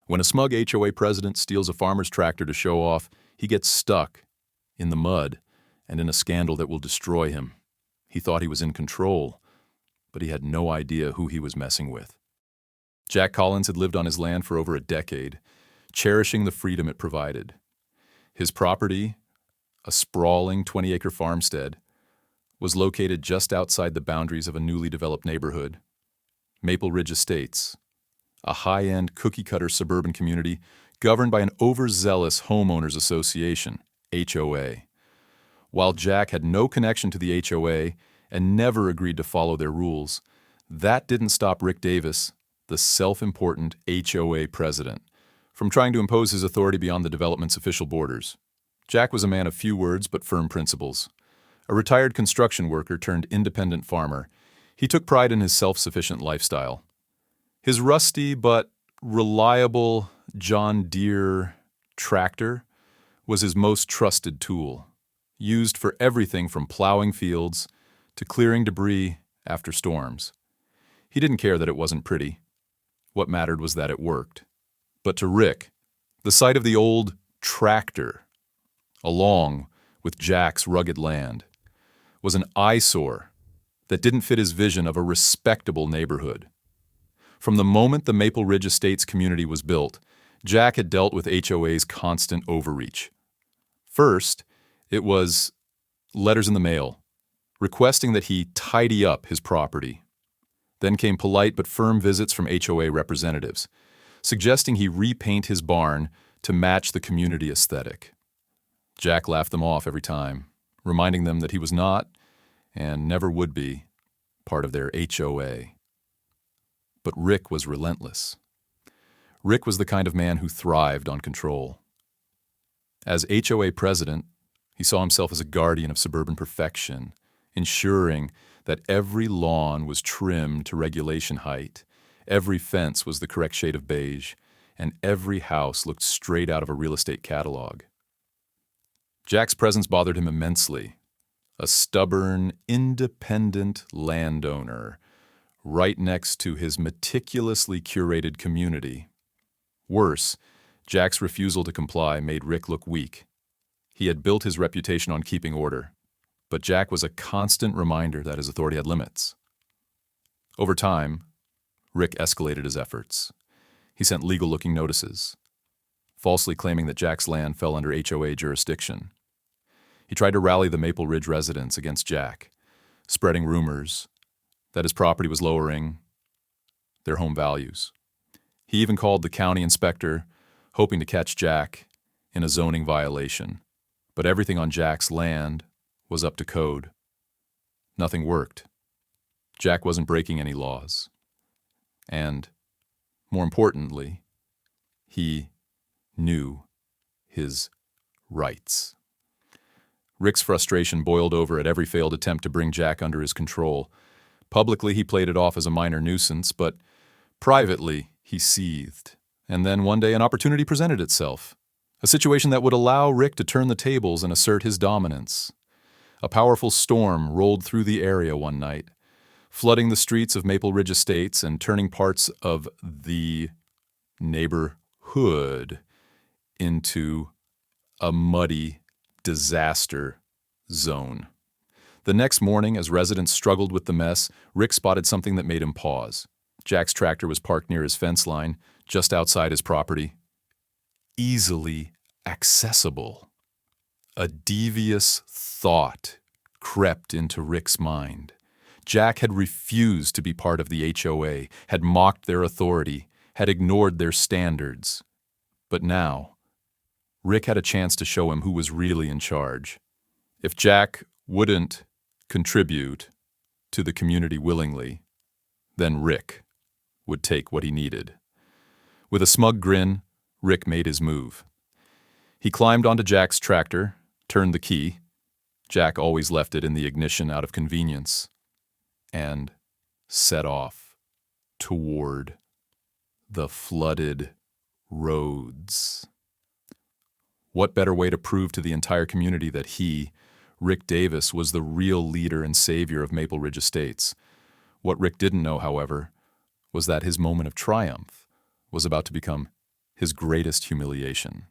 When a smug HOA president steals a farmer's tractor to show off, he gets stuck in the mud and in a scandal that will destroy him. He thought he was in control, but he had no idea who he was messing with. Jack Collins had lived on his land for over a decade, cherishing the freedom it provided. His property, a sprawling 20-acre farmstead, was located just outside the boundaries of a newly developed neighborhood, Maple Ridge Estates, a high-end cookie-cutter suburban community governed by an overzealous homeowners association, HOA. While Jack had no connection to the HOA and never agreed to follow their rules, that didn't stop Rick Davis, the self-important HOA president, from trying to impose his authority beyond the development's official borders. Jack was a man of few words but firm principles. A retired construction worker turned independent farmer, he took pride in his self-sufficient lifestyle. His rusty but reliable John Deere tractor was his most trusted tool, used for everything from plowing fields to clearing debris after storms. He didn't care that it wasn't pretty. What mattered was that it worked. But to Rick, the sight of the old tractor, along with Jack's rugged land, was an eyesore that didn't fit his vision of a respectable neighborhood. From the moment the Maple Ridge Estates community was built, Jack had dealt with HOA's constant overreach. First, it was letters in the mail, requesting that he tidy up his property. Then came polite but firm visits from HOA representatives, suggesting he repaint his barn to match the community aesthetic. Jack laughed them off every time, reminding them that he was not, and never would be, part of their HOA. But Rick was relentless. Rick was the kind of man who thrived on control. As HOA president, he saw himself as a guardian of suburban perfection, ensuring that every lawn was trimmed to regulation height, every fence was the correct shade of beige, and every house looked straight out of a real estate catalog. Jack's presence bothered him immensely. A stubborn, independent landowner right next to his meticulously curated community. Worse, Jack's refusal to comply made Rick look weak. He had built his reputation on keeping order, but Jack was a constant reminder that his authority had limits. Over time, Rick escalated his efforts. He sent legal-looking notices, falsely claiming that Jack's land fell under HOA jurisdiction. He tried to rally the Maple Ridge residents against Jack, spreading rumors that his property was lowering their home values. He even called the county inspector, hoping to catch Jack in a zoning violation. But everything on Jack's land was up to code. Nothing worked. Jack wasn't breaking any laws. And, more importantly, he knew his rights. Rick's frustration boiled over at every failed attempt to bring Jack under his control. Publicly, he played it off as a minor nuisance, but privately, he seethed. And then one day an opportunity presented itself. A situation that would allow Rick to turn the tables and assert his dominance. A powerful storm rolled through the area one night, flooding the streets of Maple Ridge Estates and turning parts of the neighborhood into a muddy disaster zone. The next morning, as residents struggled with the mess, Rick spotted something that made him pause. Jack's tractor was parked near his fence line, just outside his property. Easily accessible. A devious thought crept into Rick's mind. Jack had refused to be part of the HOA, had mocked their authority, had ignored their standards. But now, Rick had a chance to show him who was really in charge. If Jack wouldn't contribute to the community willingly, then Rick would take what he needed. With a smug grin, Rick made his move. He climbed onto Jack's tractor, turned the key. Jack always left it in the ignition out of convenience, and set off toward the flooded roads. What better way to prove to the entire community that he, Rick Davis, was the real leader and savior of Maple Ridge Estates? What Rick didn't know, however, was that his moment of triumph was about to become his greatest humiliation.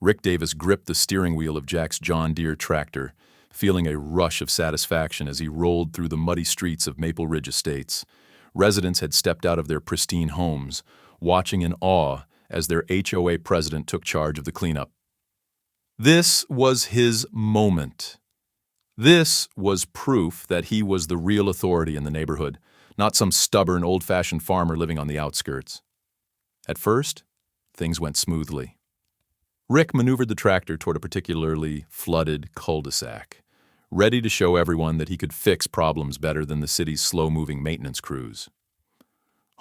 Rick Davis gripped the steering wheel of Jack's John Deere tractor, feeling a rush of satisfaction as he rolled through the muddy streets of Maple Ridge Estates. Residents had stepped out of their pristine homes, watching in awe as their HOA president took charge of the cleanup. This was his moment. This was proof that he was the real authority in the neighborhood, not some stubborn, old-fashioned farmer living on the outskirts. At first, things went smoothly. Rick maneuvered the tractor toward a particularly flooded cul-de-sac, ready to show everyone that he could fix problems better than the city's slow-moving maintenance crews.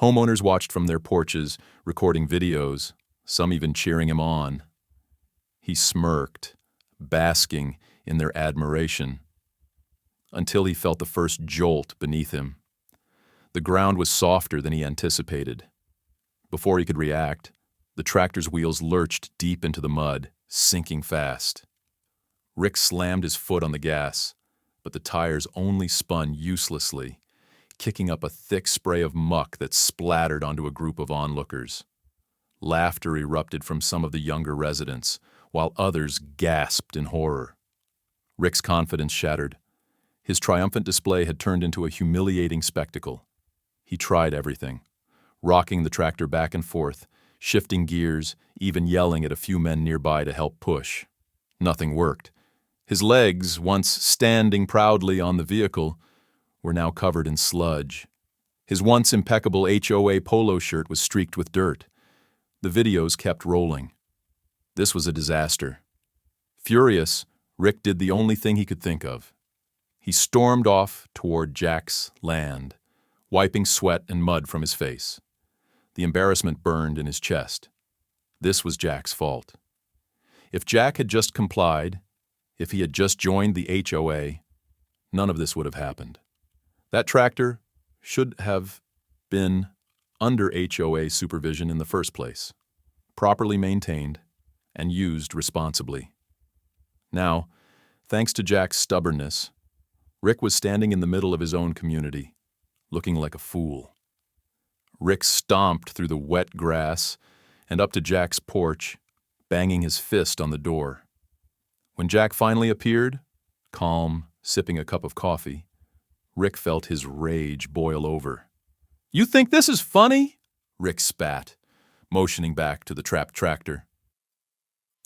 Homeowners watched from their porches, recording videos, some even cheering him on. He smirked, basking in their admiration, until he felt the first jolt beneath him. The ground was softer than he anticipated. Before he could react, the tractor's wheels lurched deep into the mud, sinking fast. Rick slammed his foot on the gas, but the tires only spun uselessly, kicking up a thick spray of muck that splattered onto a group of onlookers. Laughter erupted from some of the younger residents, while others gasped in horror. Rick's confidence shattered. His triumphant display had turned into a humiliating spectacle. He tried everything, rocking the tractor back and forth, shifting gears, even yelling at a few men nearby to help push. Nothing worked. His legs, once standing proudly on the vehicle, were now covered in sludge. His once impeccable HOA polo shirt was streaked with dirt. The videos kept rolling. This was a disaster. Furious, Rick did the only thing he could think of. He stormed off toward Jack's land, wiping sweat and mud from his face. The embarrassment burned in his chest. This was Jack's fault. If Jack had just complied, if he had just joined the HOA, none of this would have happened. That tractor should have been under HOA supervision in the first place, properly maintained and used responsibly. Now, thanks to Jack's stubbornness, Rick was standing in the middle of his own community, looking like a fool. Rick stomped through the wet grass and up to Jack's porch, banging his fist on the door. When Jack finally appeared, calm, sipping a cup of coffee, Rick felt his rage boil over. "You think this is funny?" Rick spat, motioning back to the trapped tractor.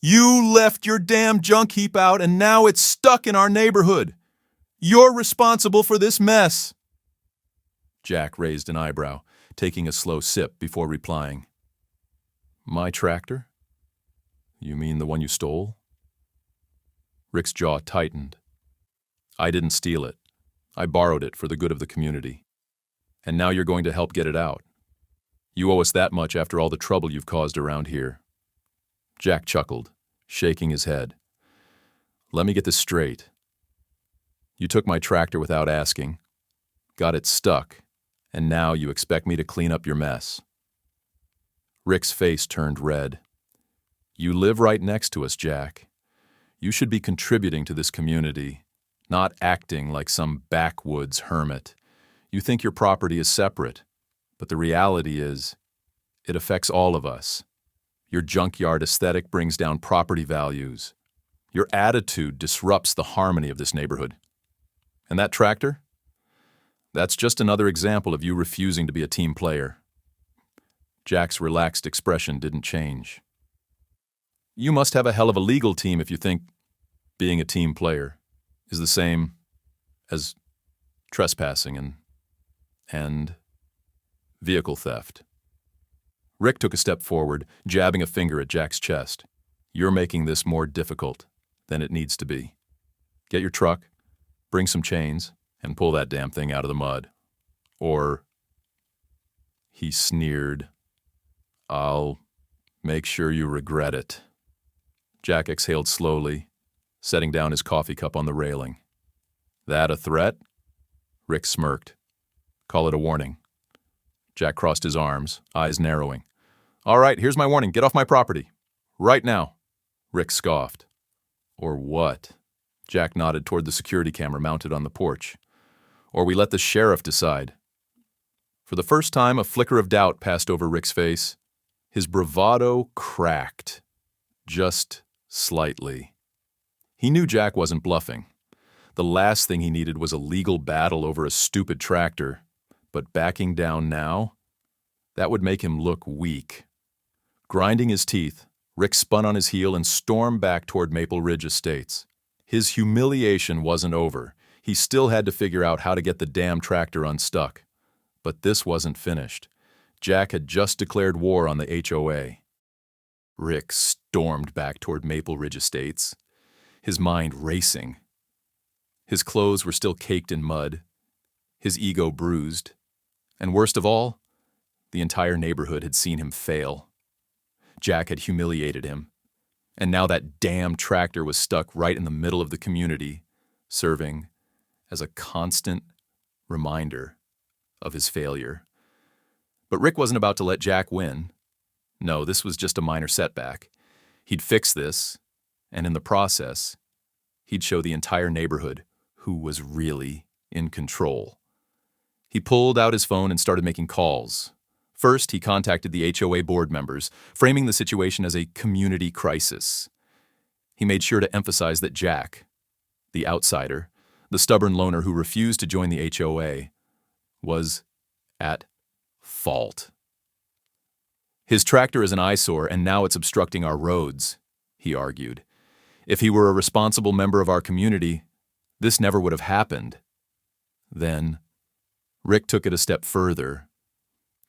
"You left your damn junk heap out and now it's stuck in our neighborhood. You're responsible for this mess." Jack raised an eyebrow, taking a slow sip before replying. "My tractor? You mean the one you stole?" Rick's jaw tightened. "I didn't steal it. I borrowed it for the good of the community. And now you're going to help get it out. You owe us that much after all the trouble you've caused around here." Jack chuckled, shaking his head. "Let me get this straight. You took my tractor without asking, got it stuck, and now you expect me to clean up your mess." Rick's face turned red. "You live right next to us, Jack. You should be contributing to this community, not acting like some backwoods hermit. You think your property is separate, but the reality is, it affects all of us. Your junkyard aesthetic brings down property values. Your attitude disrupts the harmony of this neighborhood. And that tractor? That's just another example of you refusing to be a team player." Jack's relaxed expression didn't change. "You must have a hell of a legal team if you think being a team player is the same as trespassing and vehicle theft." Rick took a step forward, jabbing a finger at Jack's chest. "You're making this more difficult than it needs to be. Get your truck, bring some chains, and pull that damn thing out of the mud. Or," he sneered, "I'll make sure you regret it." Jack exhaled slowly, setting down his coffee cup on the railing. "That a threat?" Rick smirked. "Call it a warning." Jack crossed his arms, eyes narrowing. "All right, here's my warning. Get off my property. Right now." Rick scoffed. "Or what?" Jack nodded toward the security camera mounted on the porch. "Or we let the sheriff decide." For the first time, a flicker of doubt passed over Rick's face. His bravado cracked, just slightly. He knew Jack wasn't bluffing. The last thing he needed was a legal battle over a stupid tractor, but backing down now, that would make him look weak. Grinding his teeth, Rick spun on his heel and stormed back toward Maple Ridge Estates. His humiliation wasn't over. He still had to figure out how to get the damn tractor unstuck. But this wasn't finished. Jack had just declared war on the HOA. Rick stormed back toward Maple Ridge Estates, his mind racing. His clothes were still caked in mud, his ego bruised, and worst of all, the entire neighborhood had seen him fail. Jack had humiliated him, and now that damn tractor was stuck right in the middle of the community, serving as a constant reminder of his failure. But Rick wasn't about to let Jack win. No, this was just a minor setback. He'd fix this, and in the process, he'd show the entire neighborhood who was really in control. He pulled out his phone and started making calls. First, he contacted the HOA board members, framing the situation as a community crisis. He made sure to emphasize that Jack, the outsider, the stubborn loner who refused to join the HOA, was at fault. His tractor is an eyesore, and now it's obstructing our roads, he argued. If he were a responsible member of our community, this never would have happened. Then, Rick took it a step further.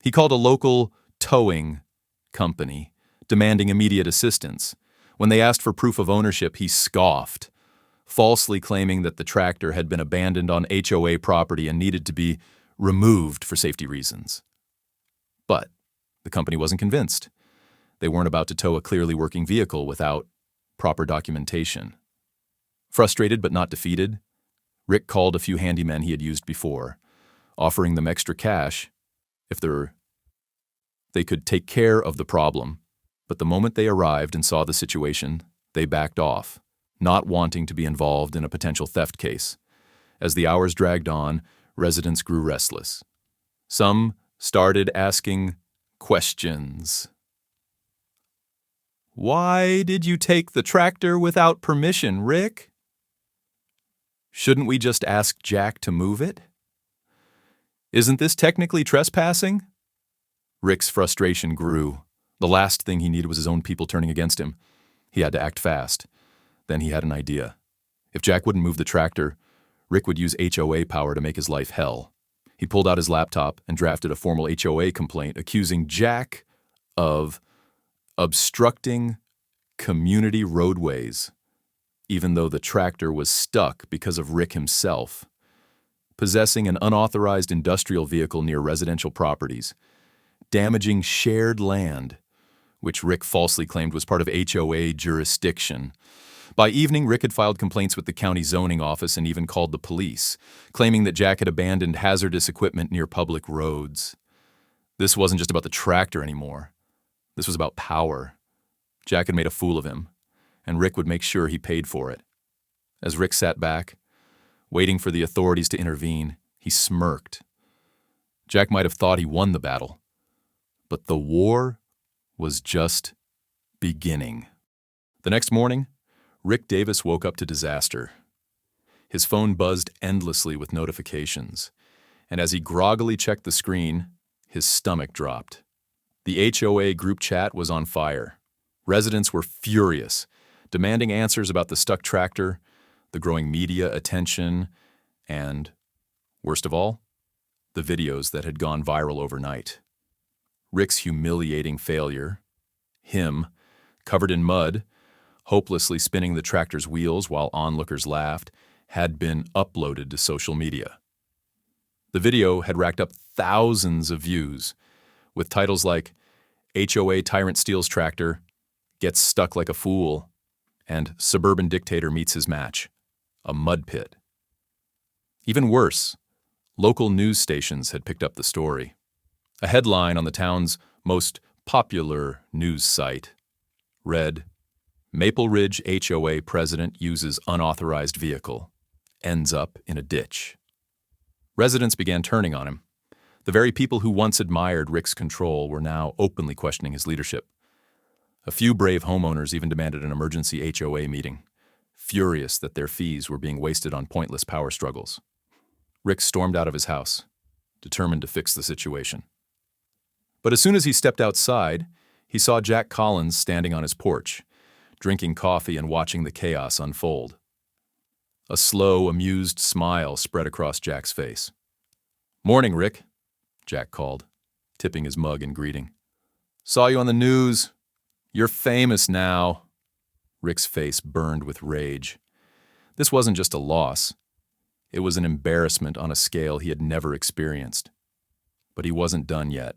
He called a local towing company, demanding immediate assistance. When they asked for proof of ownership, he scoffed, falsely claiming that the tractor had been abandoned on HOA property and needed to be removed for safety reasons. But the company wasn't convinced. They weren't about to tow a clearly working vehicle without proper documentation. Frustrated but not defeated, Rick called a few handymen he had used before, offering them extra cash if they could take care of the problem. But the moment they arrived and saw the situation, they backed off, not wanting to be involved in a potential theft case. As the hours dragged on, residents grew restless. Some started asking questions. Why did you take the tractor without permission, Rick? Shouldn't we just ask Jack to move it? Isn't this technically trespassing? Rick's frustration grew. The last thing he needed was his own people turning against him. He had to act fast. Then he had an idea. If Jack wouldn't move the tractor, Rick would use HOA power to make his life hell. He pulled out his laptop and drafted a formal HOA complaint accusing Jack of obstructing community roadways, even though the tractor was stuck because of Rick himself, possessing an unauthorized industrial vehicle near residential properties, damaging shared land, which Rick falsely claimed was part of HOA jurisdiction. By evening, Rick had filed complaints with the county zoning office and even called the police, claiming that Jack had abandoned hazardous equipment near public roads. This wasn't just about the tractor anymore. This was about power. Jack had made a fool of him, and Rick would make sure he paid for it. As Rick sat back, waiting for the authorities to intervene, he smirked. Jack might have thought he won the battle, but the war was just beginning. The next morning, Rick Davis woke up to disaster. His phone buzzed endlessly with notifications, and as he groggily checked the screen, his stomach dropped. The HOA group chat was on fire. Residents were furious, demanding answers about the stuck tractor, the growing media attention, and, worst of all, the videos that had gone viral overnight. Rick's humiliating failure, him, covered in mud, hopelessly spinning the tractor's wheels while onlookers laughed, had been uploaded to social media. The video had racked up thousands of views, with titles like HOA Tyrant Steals Tractor, Gets Stuck Like a Fool, and Suburban Dictator Meets His Match, a mud pit. Even worse, local news stations had picked up the story. A headline on the town's most popular news site read, Maple Ridge HOA president uses unauthorized vehicle, ends up in a ditch. Residents began turning on him. The very people who once admired Rick's control were now openly questioning his leadership. A few brave homeowners even demanded an emergency HOA meeting, furious that their fees were being wasted on pointless power struggles. Rick stormed out of his house, determined to fix the situation. But as soon as he stepped outside, he saw Jack Collins standing on his porch, drinking coffee and watching the chaos unfold. A slow, amused smile spread across Jack's face. "Morning, Rick," Jack called, tipping his mug in greeting. "Saw you on the news. You're famous now." Rick's face burned with rage. This wasn't just a loss. It was an embarrassment on a scale he had never experienced. But he wasn't done yet.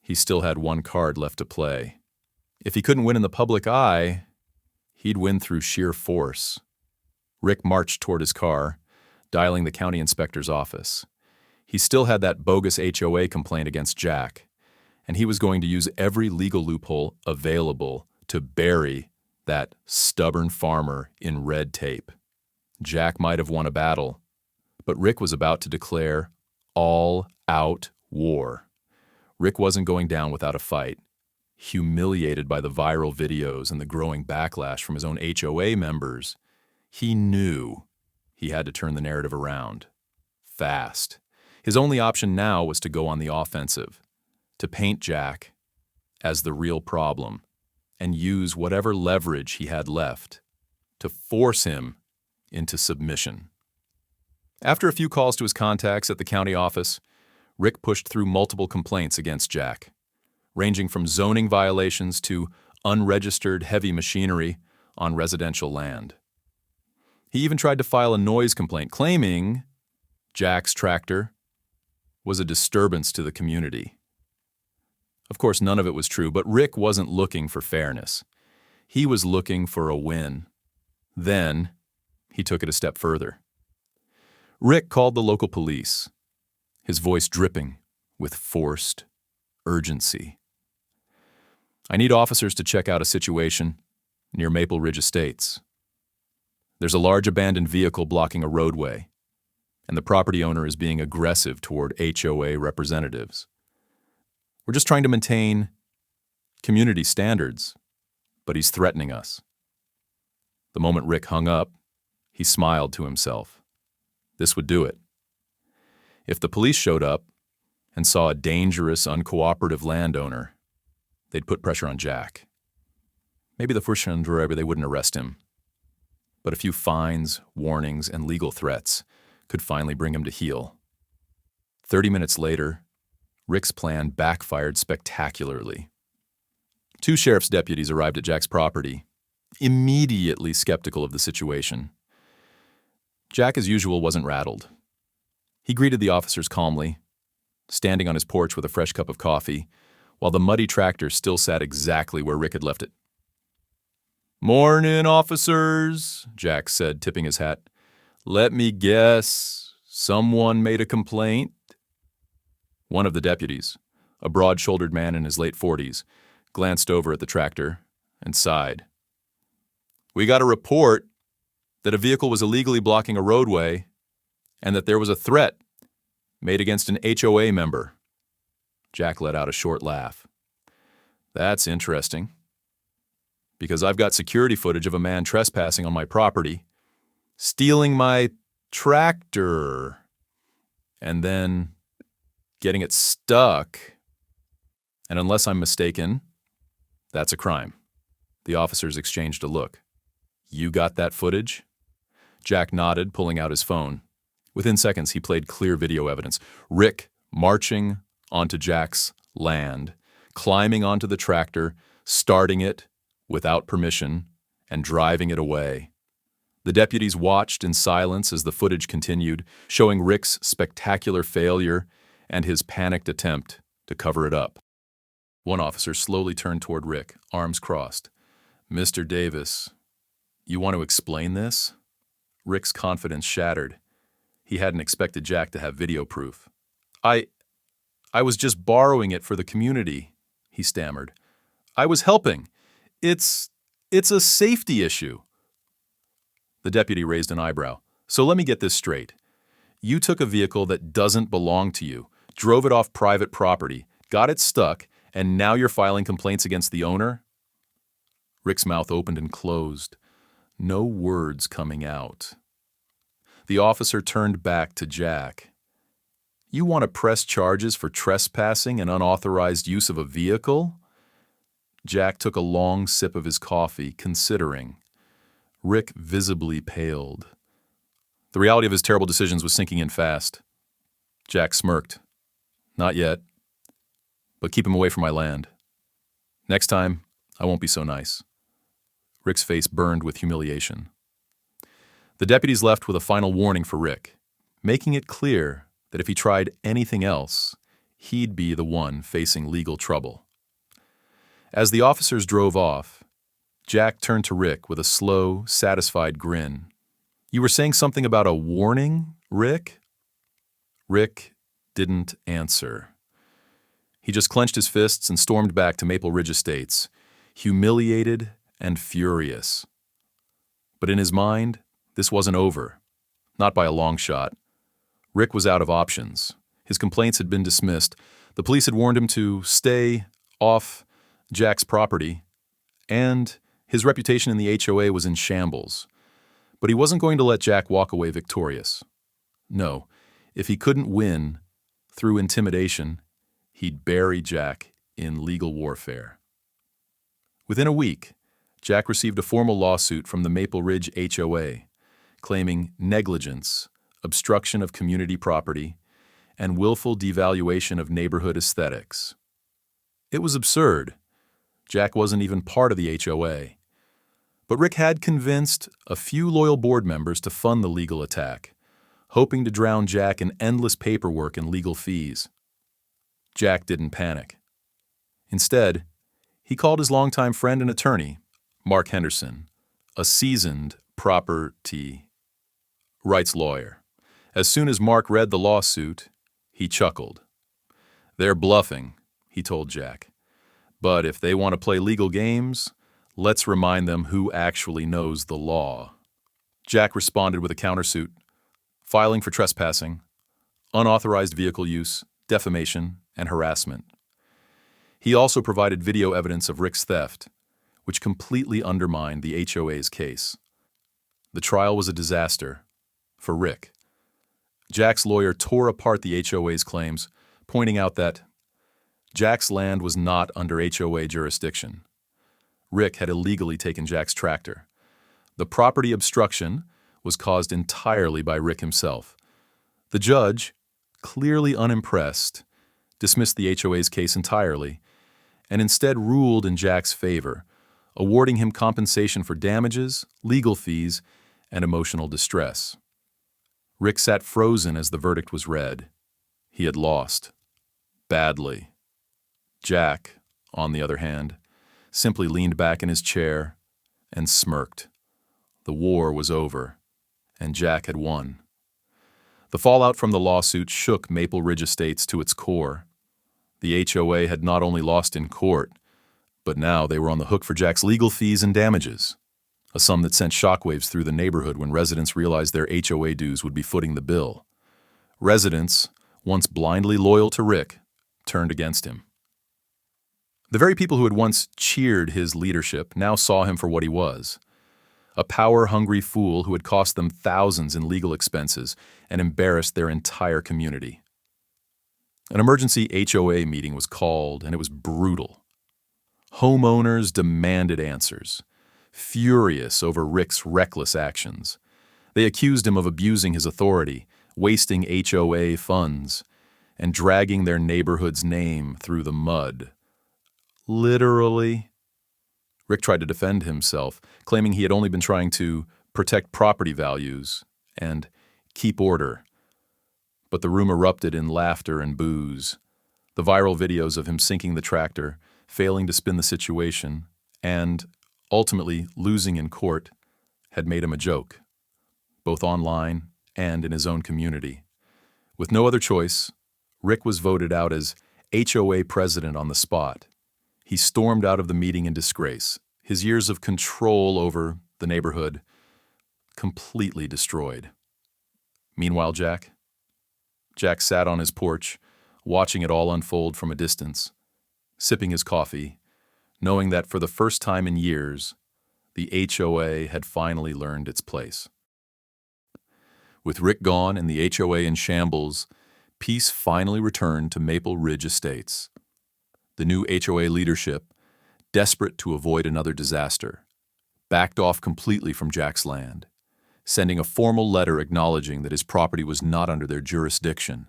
He still had one card left to play. If he couldn't win in the public eye, he'd win through sheer force. Rick marched toward his car, dialing the county inspector's office. He still had that bogus HOA complaint against Jack, and he was going to use every legal loophole available to bury that stubborn farmer in red tape. Jack might have won a battle, but Rick was about to declare all-out war. Rick wasn't going down without a fight. Humiliated by the viral videos and the growing backlash from his own HOA members, he knew he had to turn the narrative around. Fast. His only option now was to go on the offensive, to paint Jack as the real problem, and use whatever leverage he had left to force him into submission. After a few calls to his contacts at the county office, Rick pushed through multiple complaints against Jack, ranging from zoning violations to unregistered heavy machinery on residential land. He even tried to file a noise complaint, claiming Jack's tractor was a disturbance to the community. Of course, none of it was true, but Rick wasn't looking for fairness. He was looking for a win. Then, he took it a step further. Rick called the local police, his voice dripping with forced urgency. "I need officers to check out a situation near Maple Ridge Estates. There's a large abandoned vehicle blocking a roadway, and the property owner is being aggressive toward HOA representatives. We're just trying to maintain community standards, but he's threatening us." The moment Rick hung up, he smiled to himself. This would do it. If the police showed up and saw a dangerous, uncooperative landowner, they'd put pressure on Jack. Maybe the first time they wouldn't arrest him, but a few fines, warnings, and legal threats could finally bring him to heel. 30 minutes later, Rick's plan backfired spectacularly. 2 sheriff's deputies arrived at Jack's property, immediately skeptical of the situation. Jack, as usual, wasn't rattled. He greeted the officers calmly, standing on his porch with a fresh cup of coffee, while the muddy tractor still sat exactly where Rick had left it. "Mornin', officers," Jack said, tipping his hat. "Let me guess, someone made a complaint?" One of the deputies, a broad-shouldered man in his late 40s, glanced over at the tractor and sighed. "We got a report that a vehicle was illegally blocking a roadway and that there was a threat made against an HOA member." Jack let out a short laugh. "That's interesting, because I've got security footage of a man trespassing on my property, stealing my tractor, and then getting it stuck. And unless I'm mistaken, that's a crime." The officers exchanged a look. "You got that footage?" Jack nodded, pulling out his phone. Within seconds, he played clear video evidence. Rick marching onto Jack's land, climbing onto the tractor, starting it without permission, and driving it away. The deputies watched in silence as the footage continued, showing Rick's spectacular failure and his panicked attempt to cover it up. One officer slowly turned toward Rick, arms crossed. "Mr. Davis, you want to explain this?" Rick's confidence shattered. He hadn't expected Jack to have video proof. I was just borrowing it for the community," he stammered. "I was helping. It's a safety issue." The deputy raised an eyebrow. "So let me get this straight. You took a vehicle that doesn't belong to you, drove it off private property, got it stuck, and now you're filing complaints against the owner? Rick's mouth opened and closed, no words coming out. The officer turned back to Jack. You want to press charges for trespassing and unauthorized use of a vehicle? Jack took a long sip of his coffee, considering. Rick visibly paled. The reality of his terrible decisions was sinking in fast. Jack smirked. Not yet. But keep him away from my land. Next time, I won't be so nice. Rick's face burned with humiliation. The deputies left with a final warning for Rick, making it clear that if he tried anything else, he'd be the one facing legal trouble. As the officers drove off, Jack turned to Rick with a slow, satisfied grin. You were saying something about a warning, Rick? Rick didn't answer. He just clenched his fists and stormed back to Maple Ridge Estates, humiliated and furious. But in his mind, this wasn't over. Not by a long shot. Rick was out of options. His complaints had been dismissed. The police had warned him to stay off Jack's property, and his reputation in the HOA was in shambles. But he wasn't going to let Jack walk away victorious. No, if he couldn't win through intimidation, he'd bury Jack in legal warfare. Within a week, Jack received a formal lawsuit from the Maple Ridge HOA, claiming negligence, obstruction of community property, and willful devaluation of neighborhood aesthetics. It was absurd. Jack wasn't even part of the HOA. But Rick had convinced a few loyal board members to fund the legal attack, hoping to drown Jack in endless paperwork and legal fees. Jack didn't panic. Instead, he called his longtime friend and attorney, Mark Henderson, a seasoned property rights lawyer. As soon as Mark read the lawsuit, he chuckled. They're bluffing, he told Jack. But if they want to play legal games, let's remind them who actually knows the law. Jack responded with a countersuit, filing for trespassing, unauthorized vehicle use, defamation, and harassment. He also provided video evidence of Rick's theft, which completely undermined the HOA's case. The trial was a disaster for Rick. Jack's lawyer tore apart the HOA's claims, pointing out that Jack's land was not under HOA jurisdiction. Rick had illegally taken Jack's tractor. The property obstruction was caused entirely by Rick himself. The judge, clearly unimpressed, dismissed the HOA's case entirely and instead ruled in Jack's favor, awarding him compensation for damages, legal fees, and emotional distress. Rick sat frozen as the verdict was read. He had lost. Badly. Jack, on the other hand, simply leaned back in his chair and smirked. The war was over, and Jack had won. The fallout from the lawsuit shook Maple Ridge Estates to its core. The HOA had not only lost in court, but now they were on the hook for Jack's legal fees and damages, a sum that sent shockwaves through the neighborhood when residents realized their HOA dues would be footing the bill. Residents, once blindly loyal to Rick, turned against him. The very people who had once cheered his leadership now saw him for what he was, a power-hungry fool who had cost them thousands in legal expenses and embarrassed their entire community. An emergency HOA meeting was called, and it was brutal. Homeowners demanded answers, furious over Rick's reckless actions. They accused him of abusing his authority, wasting HOA funds, and dragging their neighborhood's name through the mud. Literally. Rick tried to defend himself, claiming he had only been trying to protect property values and keep order. But the room erupted in laughter and boos. The viral videos of him sinking the tractor, failing to spin the situation, and ultimately losing in court, had made him a joke, both online and in his own community. With no other choice, Rick was voted out as HOA president on the spot. He stormed out of the meeting in disgrace, his years of control over the neighborhood completely destroyed. Meanwhile, Jack sat on his porch, watching it all unfold from a distance, sipping his coffee, knowing that for the first time in years, the HOA had finally learned its place. With Rick gone and the HOA in shambles, peace finally returned to Maple Ridge Estates. The new HOA leadership, desperate to avoid another disaster, backed off completely from Jack's land, sending a formal letter acknowledging that his property was not under their jurisdiction.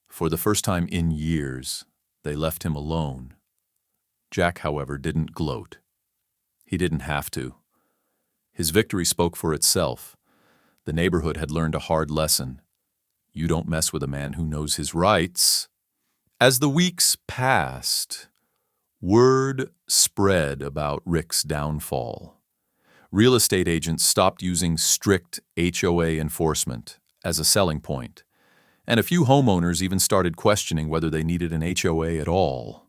For the first time in years, they left him alone. Jack, however, didn't gloat. He didn't have to. His victory spoke for itself. The neighborhood had learned a hard lesson. You don't mess with a man who knows his rights. As the weeks passed, word spread about Rick's downfall. Real estate agents stopped using strict HOA enforcement as a selling point, and a few homeowners even started questioning whether they needed an HOA at all.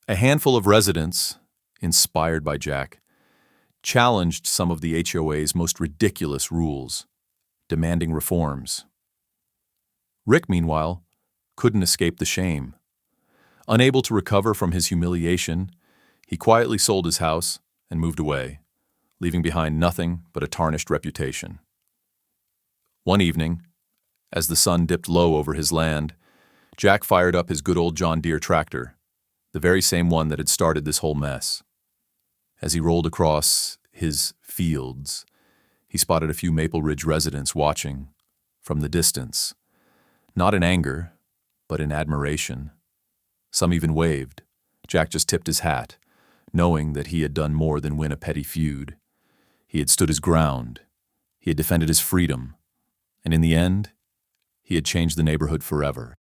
A handful of residents, inspired by Jack, challenged some of the HOA's most ridiculous rules, demanding reforms. Rick, meanwhile, couldn't escape the shame. Unable to recover from his humiliation, he quietly sold his house and moved away, leaving behind nothing but a tarnished reputation. One evening, as the sun dipped low over his land, Jack fired up his good old John Deere tractor, the very same one that had started this whole mess. As he rolled across his fields, he spotted a few Maple Ridge residents watching from the distance, not in anger, but in admiration. Some even waved. Jack just tipped his hat, knowing that he had done more than win a petty feud. He had stood his ground. He had defended his freedom. And in the end, he had changed the neighborhood forever.